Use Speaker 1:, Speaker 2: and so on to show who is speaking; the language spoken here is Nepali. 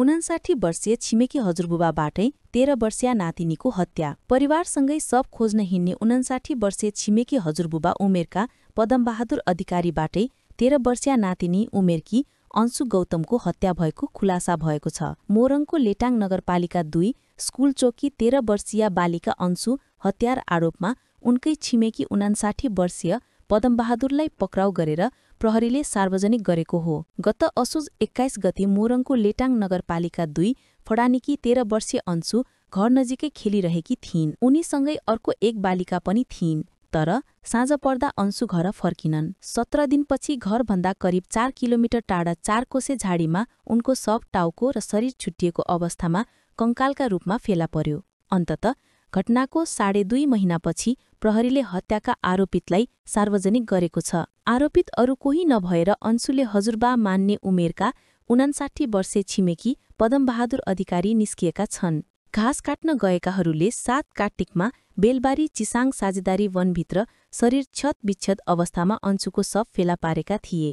Speaker 1: 59 वर्षीय छिमेकी हजुरबुबाबाटै 13 वर्षीय नातिनीको हत्या। परिवारसँगै शव खोज्न हिँड्ने 59 वर्षीय छिमेकी हजुरबुबा उमेरका पदमबहादुर अधिकारीबाटै 13 वर्षीय नातिनी उमेरकी अंशु गौतमको हत्या भएको खुलासा भएको छ। मोरङको लेटाङ नगरपालिका 2 स्कुल चौकी 13 वर्षीय बालिका अंशु हत्यार आरोपमा उनकै छिमेकी 59 वर्षीय पदमबहादुरलाई पक्राउ गरेर प्रहरीले सार्वजनिक गरेको हो। गत असोज 21 गते मोरङको लेटाङ नगरपालिका 2 फडानीकी 13 वर्षीय अंशु घर नजिकै खेलिरहेकी थिइन्। उनीसँगै अर्को एक बालिका पनि थिइन्। तर साँझ पर्दा अंशु घर फर्किनन्। 17 दिनपछि घरभन्दा करिब 4 किलोमिटर टाढा 4 कोसे झाडीमा उनको शव टाउको र शरीर छुट्टिएको अवस्थामा कंकालका रूपमा फेला पर्यो। अन्ततः घटनाको 2.5 महिनापछि प्रहरीले हत्याका आरोपितलाई सार्वजनिक गरेको छ। आरोपित अरू कोही नभएर अंशुले हजुरबा मान्ने उमेरका 59 वर्षे छिमेकी पदमबहादुर अधिकारी निस्किएका छन्। घाँस काट्न गएकाहरूले 7 कार्तिकमा बेलबारी चिसाङ साझेदारी वनभित्र शरीर क्षत विक्षत अवस्थामा अंशुको शव फेला पारेका थिए।